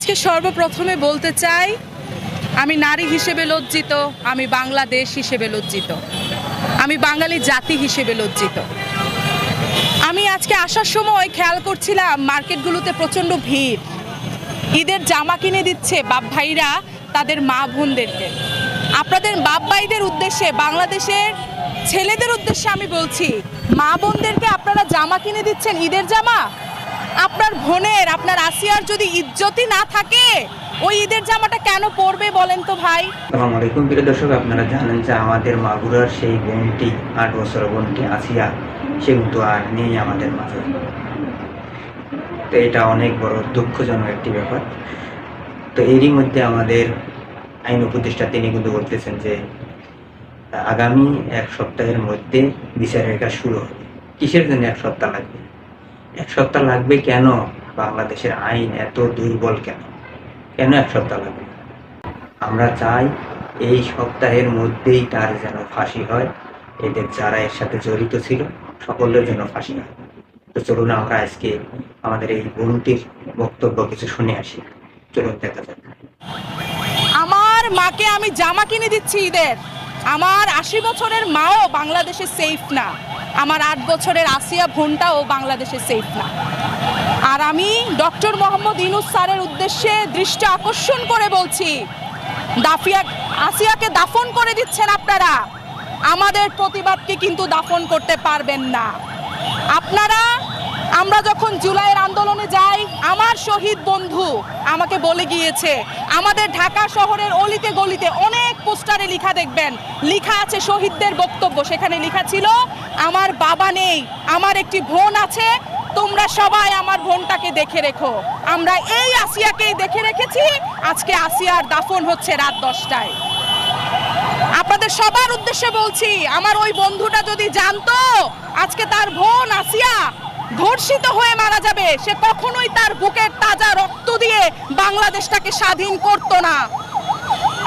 আজকে সর্বপ্রথমে বলতে চাই, আমি নারী হিসেবে লজ্জিত, আমি বাংলাদেশ হিসেবে লজ্জিত, আমি বাঙালি জাতি হিসেবে লজ্জিত। আমি আজকে আসার সময় খেয়াল করছিলাম মার্কেটগুলোতে প্রচণ্ড ভিড়। ঈদের জামা কিনে দিচ্ছে বাপ ভাইরা তাদের মা বোনদেরকে। আপনাদের বাপ ভাইদের উদ্দেশ্যে, বাংলাদেশের ছেলেদের উদ্দেশ্যে আমি বলছি, মা বোনদেরকে আপনারা জামা কিনে দিচ্ছেন, ঈদের জামা। আপনার বোনের, আপনার আসিয়ার যদি ইজ্জতই না থাকে, ওই ঈদের জামাটা কেন পরবে বলেন তো ভাই? আসসালামু আলাইকুম প্রিয় দর্শক, আপনারা জানেন যে আমাদের মাগুরার সেই বোনটি, 8 বছরের বোনটি আসিয়া, সে কিন্তু আর নেই আমাদের মাঝে। তো এটা অনেক বড় দুঃখজনক একটি ব্যাপার। তো এরই মধ্যে আমাদের আইন উপদেষ্টা তিনি কিন্তু বলতেছেন যে আগামী 1 সপ্তাহের মধ্যে বিচারের কাজ শুরু হবে। কিসের জন্য 1 সপ্তাহ লাগবে? 1 সপ্তাহ লাগবে কেন? বাংলাদেশের আইন এত দুর্বল কেন? কেন 1 সপ্তাহ লাগবে? আমরা চাই এই সপ্তাহের মধ্যেই তার যেন ফাঁসি হয়, এদের যারা এর সাথে জড়িত ছিল সকলের জন্য ফাঁসি হয়। তো চলুন আমরা আজকে আমাদের এই বোনটির বক্তব্য কিছু শুনে আসি। চলুন দেখা যাক। আমার মাকে আমি জামা কিনে দিচ্ছি ঈদের। আমার 80 বছরের মাও বাংলাদেশে সেফ না, আমার 8 বছরের আসিয়া বোনটাও বাংলাদেশে সেফ না। আর আমি ডক্টর মোহাম্মদ ইউনূস স্যারের উদ্দেশ্যে দৃষ্টি আকর্ষণ করে বলছি, আসিয়াকে দাফন করে দিচ্ছেন আপনারা, আমাদের প্রতিবাদকে কিন্তু দাফন করতে পারবেন না আপনারা। আমরা যখন জুলাইয়ের আন্দোলনে যাই, আমার শহীদ বন্ধু আমাকে বলে গিয়েছে, আমাদের ঢাকা শহরের অলিতে গলিতে অনেক পোস্টারে লেখা দেখবেন, লেখা আছে শহীদদের বক্তব্য। সেখানে লেখা ছিল, আমার বাবা নেই, আমার একটি বোন আছে, তোমরা সবাই আমার বোনটাকে দেখে রেখো। আমরা এই আসিয়াকেই দেখে রেখেছি। আজকে আসিয়ার দাফন হচ্ছে রাত 10টায়। আপনাদের সবার উদ্দেশ্যে বলছি, আমার ওই বন্ধুটা যদি জানতো আজকে তার বোন আসিয়া ধর্ষিত হয়ে মারা যাবে, সে কখনোই তার বুকের তাজা রক্ত দিয়ে বাংলাদেশটাকে স্বাধীন করত না।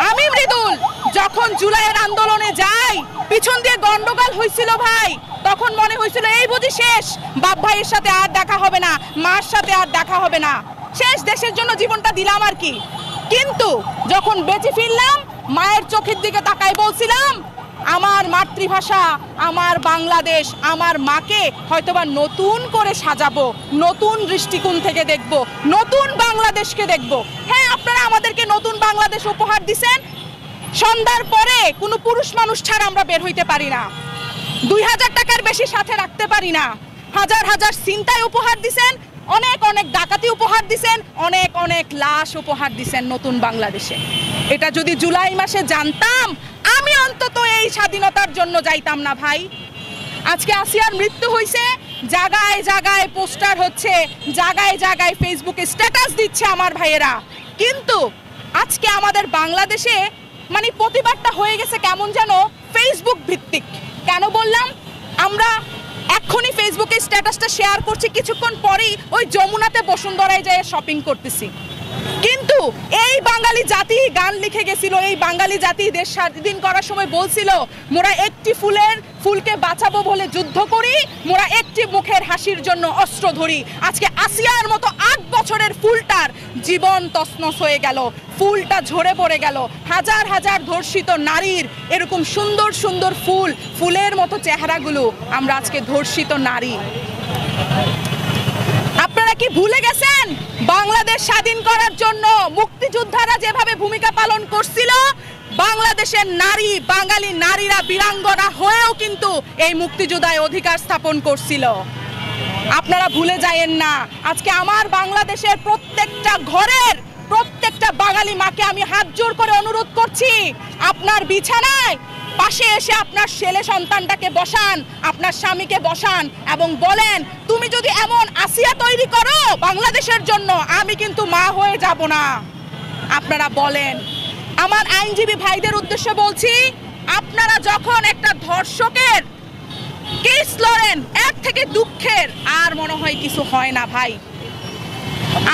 আমি মৃদুল যখন জুলাইয়ের আন্দোলনে যাই, পিছন দিয়ে গন্ডগোল হয়েছিল ভাই, তখন মনে হয়েছিল এই বুঝি শেষ, বাপ ভাইয়ের সাথে আর দেখা হবে না, মার সাথে আর দেখা হবে না, শেষ, দেশের জন্য জীবনটা দিলাম আর কি। কিন্তু যখন বেঁচে ফিরলাম, মায়ের চোখের দিকে তাকাই বলছিলাম, আমার মাতৃভাষা, আমার বাংলাদেশ, আমার মাকে হয়তোবা নতুন করে সাজাবো, নতুন দৃষ্টিকোণ থেকে দেখব, নতুন বাংলাদেশকে দেখব। হ্যাঁ, আপনারা আমাদেরকে নতুন বাংলাদেশ উপহার দিছেন। সন্ধ্যার পরে কোনো পুরুষ মানুষ ছাড়া আমরা বের হইতে পারি না, 2000 টাকার বেশি সাথে রাখতে পারি না, হাজার হাজার ছিনতাই উপহার দিছেন, অনেক অনেক ডাকাতি উপহার দিছেন, অনেক অনেক লাশ উপহার দিছেন নতুন বাংলাদেশে। এটা যদি জুলাই মাসে জানতাম, আমি অন্তত এই স্বাধীনতার জন্য যাইতাম না ভাই। আজকে আসিয়ার মৃত্যু হয়েছে, জায়গায় জায়গায় পোস্টার হচ্ছে, জায়গায় জায়গায় ফেসবুকে স্ট্যাটাস দিচ্ছে আমার ভাইয়েরা, কিন্তু আজকে আমাদের বাংলাদেশে মানে প্রতিবাদটা হয়ে গেছে কেমন যেন ফেসবুক ভিত্তিক। কেন বললাম? আমরা এক্ষুনি ফেসবুকে স্ট্যাটাসটা শেয়ার করছি, কিছুক্ষণ পরেই ওই যমুনাতে বসুন্ধরায় যেয়ে শপিং করতেছি। কিন্তু এই বাঙালি জাতি গান লিখে গেছিল, এই বাঙালি জাতি দেশ স্বাধীন করার সময় বলছিল, মোরা একটি ফুলকে বাঁচাবো বলে যুদ্ধ করি, মোরা একটি মুখের হাসির জন্য অস্ত্র ধরি। আজকে আসিয়ার মতো 8 বছরের ফুলটার জীবন তছনছ হয়ে গেল, ফুলটা ঝরে পড়ে গেল। হাজার হাজার ধর্ষিত নারীর এরকম সুন্দর সুন্দর ফুলের মতো চেহারাগুলো, আমরা আজকে ধর্ষিত নারী। আপনারা কি ভুলে গেছেন বাংলাদেশ স্বাধীন করার জন্য মুক্তিযোদ্ধারা যেভাবে ভূমিকা পালন করছিল? বাংলাদেশের নারী, বাঙালি নারীরা বীরাঙ্গনা হয়েও কিন্তু এই মুক্তিযোদ্ধায় অধিকার স্থাপন করছিল। আপনারা ভুলে যায়েন না। আজকে আমার বাংলাদেশের প্রত্যেকটা ঘরের প্রত্যেকটা বাঙালি মাকে আমি হাত জোর করে অনুরোধ করছি, আপনার বিছানায় পাশে এসে আপনার ছেলে সন্তানটাকে বসান, আপনার স্বামীকে বসান এবং বলেন, তুমি যদি এমন আসিয়া তৈরি করো বাংলাদেশের জন্য, আমি কিন্তু মা হয়ে যাব না। আপনারা বলেন। আমার আইনজীবী ভাইদের উদ্দেশ্যে বলছি, আপনারা যখন একটা ধর্ষকের কেস লড়েন, এর থেকে দুঃখের আর মনে হয় কিছু হয় না ভাই।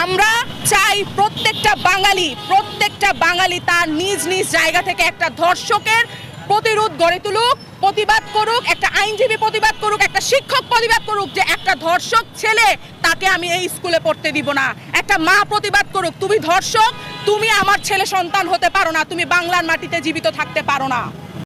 আমরা চাই প্রত্যেকটা বাঙালি তার নিজ নিজ জায়গা থেকে একটা ধর্ষকের প্রতিরোধ গড়ে তুলুক, প্রতিবাদ করুক, একটা আইনজীবী প্রতিবাদ করুক, একটা শিক্ষক প্রতিবাদ করুক যে একটা ধর্ষক ছেলে তাকে আমি এই স্কুলে পড়তে দিব না। একটা মা প্রতিবাদ করুক, তুমি ধর্ষক, তুমি আমার ছেলে সন্তান হতে পারো না, তুমি বাংলার মাটিতে জীবিত থাকতে পারো না।